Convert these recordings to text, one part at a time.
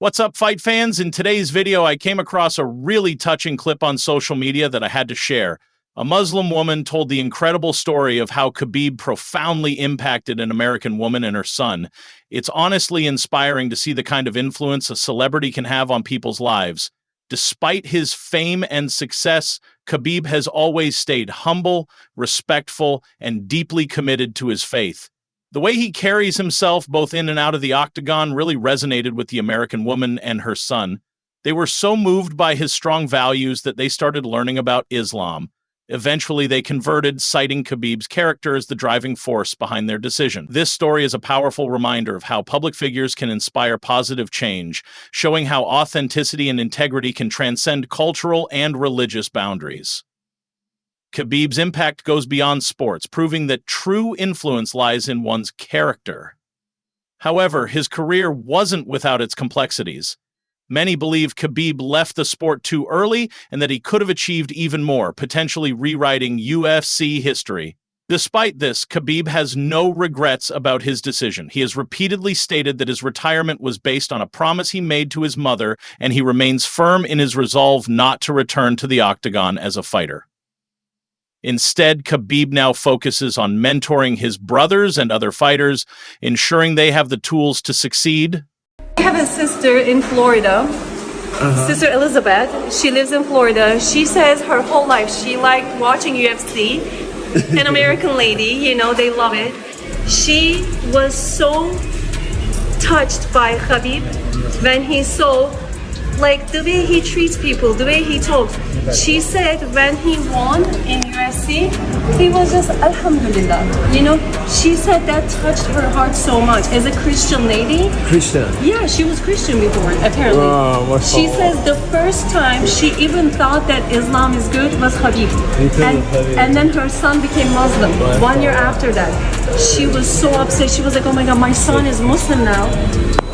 What's up, fight fans? In today's video, I came across a really touching clip on social media that I had to share. A Muslim woman told the incredible story of how Khabib profoundly impacted an American woman and her son. It's honestly inspiring to see the kind of influence a celebrity can have on people's lives. Despite his fame and success, Khabib has always stayed humble, respectful, and deeply committed to his faith. The way he carries himself both in and out of the octagon really resonated with the American woman and her son. They were so moved by his strong values that they started learning about Islam. Eventually, they converted, citing Khabib's character as the driving force behind their decision. This story is a powerful reminder of how public figures can inspire positive change, showing how authenticity and integrity can transcend cultural and religious boundaries. Khabib's impact goes beyond sports, proving that true influence lies in one's character. However, his career wasn't without its complexities. Many believe Khabib left the sport too early and that he could have achieved even more, potentially rewriting UFC history. Despite this, Khabib has no regrets about his decision. He has repeatedly stated that his retirement was based on a promise he made to his mother, and he remains firm in his resolve not to return to the octagon as a fighter. Instead, Khabib now focuses on mentoring his brothers and other fighters, ensuring they have the tools to succeed. I have a sister in Florida, Sister Elizabeth. She lives in Florida. She says her whole life she liked watching UFC. An American lady, you know, they love it. She was so touched by Khabib when he saw like the way he treats people, the way he talks. She said when he won in UFC, he was just Alhamdulillah. You know, she said that touched her heart so much. As a Christian lady. Christian? Yeah, she was Christian before, apparently. Wow, she says the first time she even thought that Islam is good was Khabib. And then her son became Muslim 1 year after that. She was so upset. She was like, oh my God, my son is Muslim now.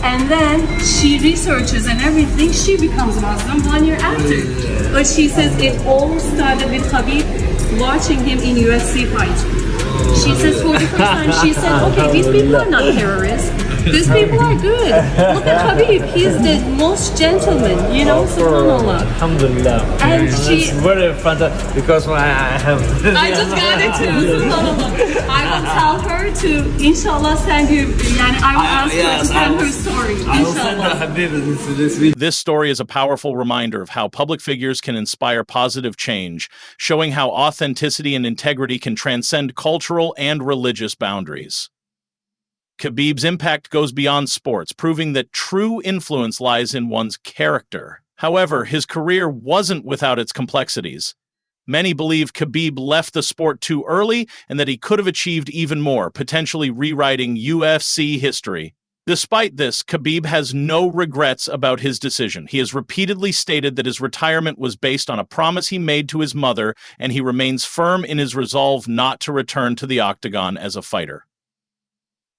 And then she researches and everything, she becomes Muslim 1 year after. But she says it all started with Khabib watching him in UFC fight. She says for the first time, she said, okay, these people are not terrorists. These people are good. Look at Khabib, he's the most gentleman, you know, subhanAllah. Alhamdulillah. And she... It's very fantastic because I have... I just got it too, subhanAllah. I will tell her to, inshallah, send you, and I will ask her to send her story, inshallah. This story is a powerful reminder of how public figures can inspire positive change, showing how authenticity and integrity can transcend cultural and religious boundaries. Khabib's impact goes beyond sports, proving that true influence lies in one's character. However, his career wasn't without its complexities. Many believe Khabib left the sport too early and that he could have achieved even more, potentially rewriting UFC history. Despite this, Khabib has no regrets about his decision. He has repeatedly stated that his retirement was based on a promise he made to his mother, and he remains firm in his resolve not to return to the octagon as a fighter.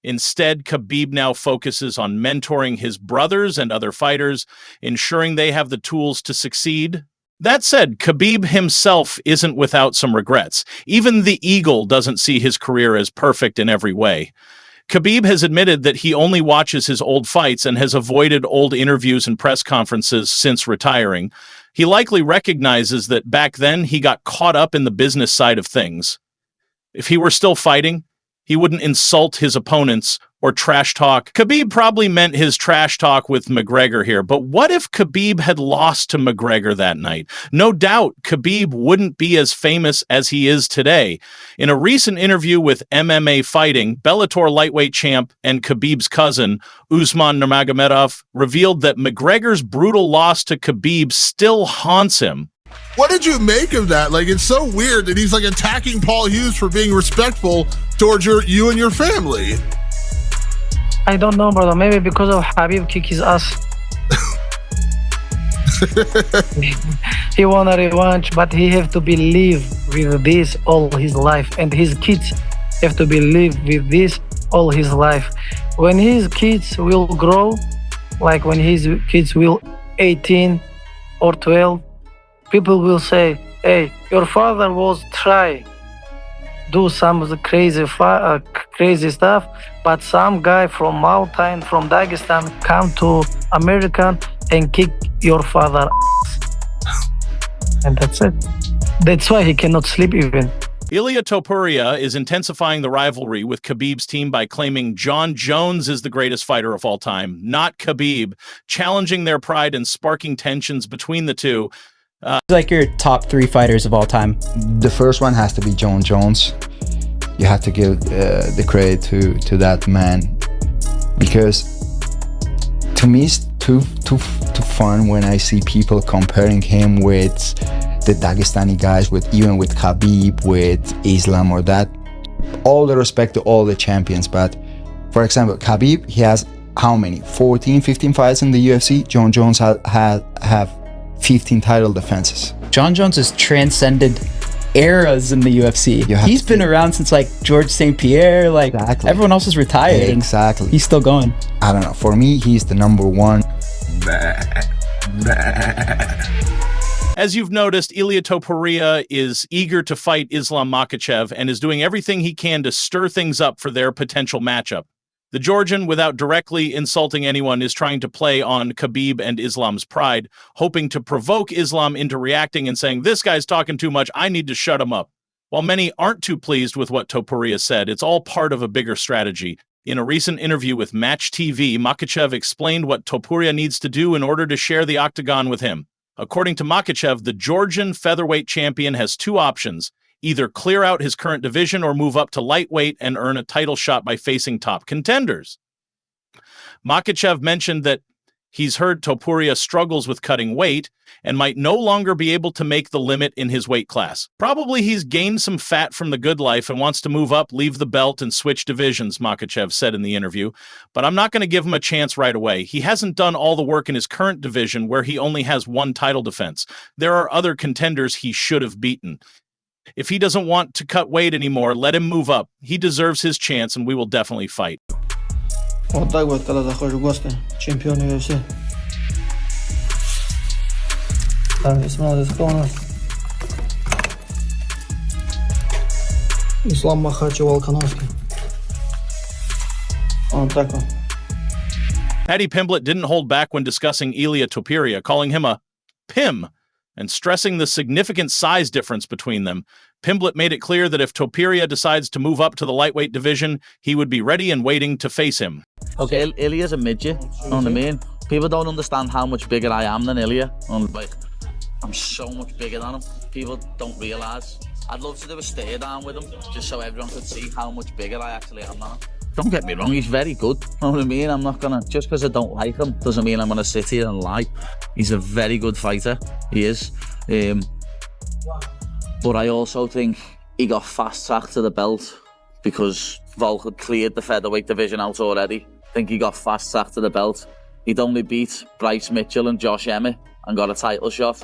Instead, Khabib now focuses on mentoring his brothers and other fighters, ensuring they have the tools to succeed. That said, Khabib himself isn't without some regrets. Even the Eagle doesn't see his career as perfect in every way. Khabib has admitted that he only watches his old fights and has avoided old interviews and press conferences since retiring. He likely recognizes that back then he got caught up in the business side of things. If he were still fighting, he wouldn't insult his opponents or trash talk. Khabib probably meant his trash talk with McGregor here, but what if Khabib had lost to McGregor that night? No doubt Khabib wouldn't be as famous as he is today. In a recent interview with MMA Fighting, Bellator lightweight champ and Khabib's cousin, Usman Nurmagomedov, revealed that McGregor's brutal loss to Khabib still haunts him. What did you make of that? Like, it's so weird that he's like attacking Paul Hughes for being respectful towards you and your family. I don't know, brother. Maybe because of Khabib kick his ass. He won a revanche, but he have to believe with this all his life, and his kids have to believe with this all his life. When his kids will grow, like when his kids will 18 or 12, people will say, hey, your father was try do some of the crazy crazy stuff. But some guy from mountain, from Dagestan, come to American and kick your father ass. And that's it. That's why he cannot sleep even. Ilia Topuria is intensifying the rivalry with Khabib's team by claiming Jon Jones is the greatest fighter of all time, not Khabib, challenging their pride and sparking tensions between the two. Like your top 3 fighters of all time. The first one has to be Jon Jones. You have to give the credit to that man, because to me it's too fun when I see people comparing him with the Dagestani guys, even with Khabib, with Islam or that. All the respect to all the champions, but for example, Khabib, he has how many? 14, 15 fights in the UFC. Jon Jones have 15 title defenses. Jon Jones has transcended eras in the UFC. He's been around since like George St. Pierre, like exactly. Everyone else is retired. Exactly. He's still going. I don't know. For me, he's the number one. As you've noticed, Ilia Topuria is eager to fight Islam Makhachev and is doing everything he can to stir things up for their potential matchup. The Georgian, without directly insulting anyone, is trying to play on Khabib and Islam's pride, hoping to provoke Islam into reacting and saying, "This guy's talking too much, I need to shut him up." While many aren't too pleased with what Topuria said, it's all part of a bigger strategy. In a recent interview with Match TV, Makhachev explained what Topuria needs to do in order to share the octagon with him. According to Makhachev, the Georgian featherweight champion has 2 options: either clear out his current division or move up to lightweight and earn a title shot by facing top contenders. Makhachev mentioned that he's heard Topuria struggles with cutting weight and might no longer be able to make the limit in his weight class. Probably he's gained some fat from the good life and wants to move up, leave the belt, and switch divisions, Makhachev said in the interview. But I'm not going to give him a chance right away. He hasn't done all the work in his current division where he only has 1 title defense. There are other contenders he should have beaten. If he doesn't want to cut weight anymore, let him move up. He deserves his chance and we will definitely fight. Вот так вот, когда заходишь в гости, чемпион UFC. Так, не смотрите, кто у нас? Ислам Макхачев Волконовский. Вот так вот. Paddy Pimblett didn't hold back when discussing Ilia Topuria, calling him a Pim and stressing the significant size difference between them. Pimblett made it clear that if Topuria decides to move up to the lightweight division, he would be ready and waiting to face him. Okay, Ilia's a midget, you know what I mean? People don't understand how much bigger I am than Ilia. I'm so much bigger than him. People don't realise. I'd love to do a stare down with him, just so everyone could see how much bigger I actually am than him. Don't get me wrong, he's very good, you know what I mean? I'm not gonna, just because I don't like him, doesn't mean I'm gonna sit here and lie. He's a very good fighter, he is. But I also think he got fast-tracked to the belt because Volk had cleared the featherweight division out already. I think he got fast-tracked to the belt. He'd only beat Bryce Mitchell and Josh Emmett and got a title shot.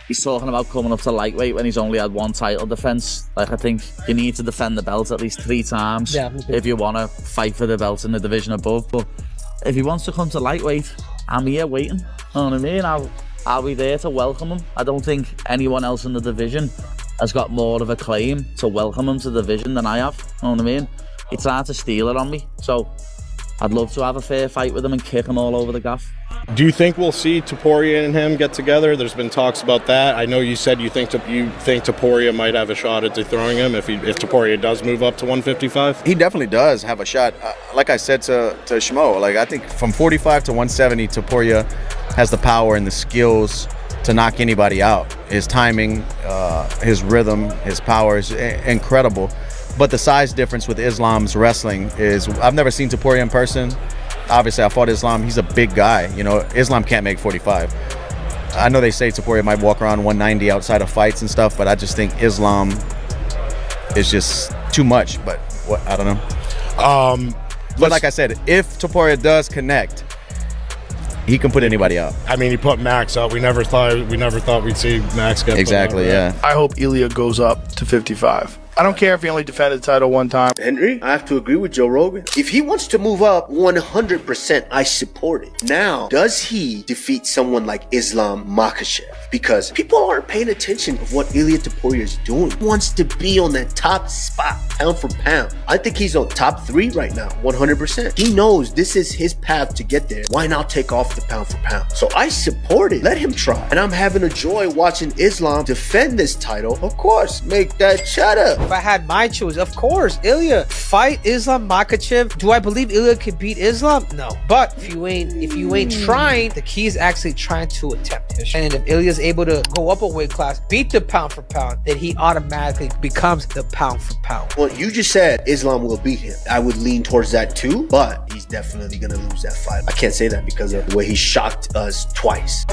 He's talking about coming up to lightweight when he's only had 1 title defense. Like, I think you need to defend the belt at least 3 times if you want to fight for the belt in the division above. But if he wants to come to lightweight, I'm here waiting. You know what I mean? I'll be there to welcome him. I don't think anyone else in the division has got more of a claim to welcome him to the division than I have. You know what I mean? He tried to steal it on me. So I'd love to have a fair fight with him and kick him all over the gaff. Do you think we'll see Topuria and him get together? There's been talks about that. I know you said you think Topuria might have a shot at dethrowing him if Topuria does move up to 155. He definitely does have a shot. Like I said to Shmo, like I think from 45 to 170, Topuria has the power and the skills to knock anybody out. His timing, his rhythm, his power is incredible. But the size difference with Islam's wrestling is, I've never seen Topuria in person. Obviously, I fought Islam. He's a big guy. You know, Islam can't make 45. I know they say Topuria might walk around 190 outside of fights and stuff, but I just think Islam is just too much. But I don't know. But like I said, if Topuria does connect, he can put anybody out. I mean, he put Max up. We never thought we'd see Max get exactly. put up, right? Yeah. I hope Ilia goes up to 55. I don't care if he only defended the title one time. Henry, I have to agree with Joe Rogan. If he wants to move up 100%, I support it. Now, does he defeat someone like Islam Makhachev? Because people aren't paying attention of what Ilia Topuria is doing. He wants to be on that top spot, pound for pound. I think he's on top 3 right now, 100%. He knows this is his path to get there. Why not take off the pound for pound? So I support it. Let him try. And I'm having a joy watching Islam defend this title. Of course, make that shut up. If I had my choice, of course, Ilia fight Islam Makhachev. Do I believe Ilia could beat Islam? No. But if you ain't trying, the key is actually trying to attempt it. And if Ilia's able to go up a weight class, beat the pound for pound, then he automatically becomes the pound for pound. Well, you just said Islam will beat him. I would lean towards that too, but he's definitely gonna lose that fight. I can't say that because of the way he shocked us twice.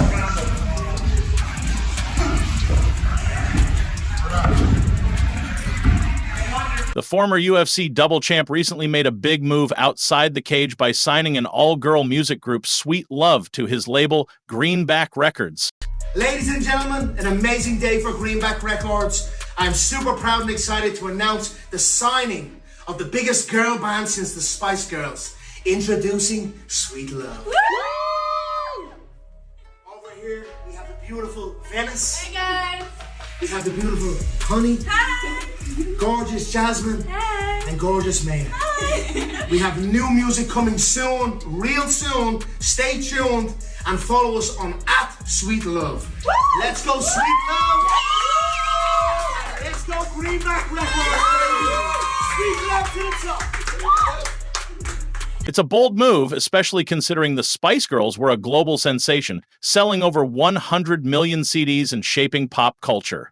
The former UFC double champ recently made a big move outside the cage by signing an all-girl music group, Sweet Love, to his label, Greenback Records. Ladies and gentlemen, an amazing day for Greenback Records. I'm super proud and excited to announce the signing of the biggest girl band since the Spice Girls. Introducing Sweet Love. Woo! Over here, we have the beautiful Venice. Hey guys! We have the beautiful Honey. Hi! Gorgeous Jasmine. Hey! And gorgeous Maya. Hi! We have new music coming soon, real soon. Stay tuned and follow us on @SweetLove. Woo! Let's go, Sweet Love! Woo! Let's go, Greenback Records! Sweet Love to the top! It's a bold move, especially considering the Spice Girls were a global sensation, selling over 100 million CDs and shaping pop culture.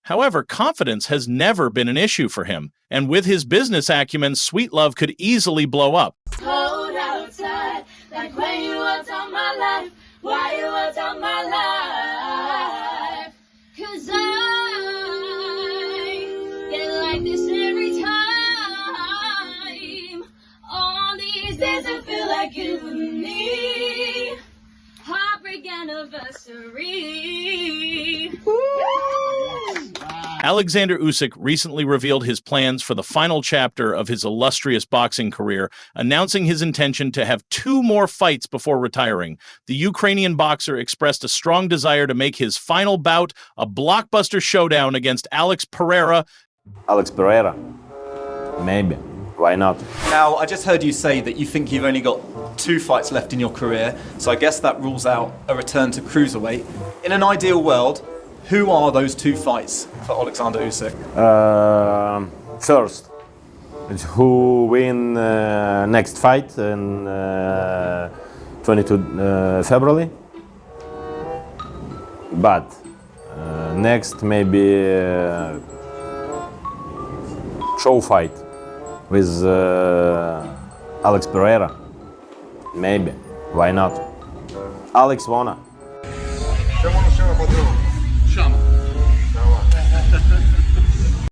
However, confidence has never been an issue for him, and with his business acumen, Sweet Love could easily blow up. Cold outside, like when you was on my life, why you was on my life? 'Cause I get like this every time. On these days I feel like you and me. Heartbreak anniversary. Alexander Usyk recently revealed his plans for the final chapter of his illustrious boxing career, announcing his intention to have 2 more fights before retiring. The Ukrainian boxer expressed a strong desire to make his final bout a blockbuster showdown against Alex Pereira. Alex Pereira, maybe. Why not? Now, I just heard you say that you think you've only got 2 fights left in your career, so I guess that rules out a return to cruiserweight. In an ideal world, who are those 2 fights for Alexander Usyk? First, who win next fight in 22 February. But next maybe show fight with Alex Pereira. Maybe. Why not? Alex wanna.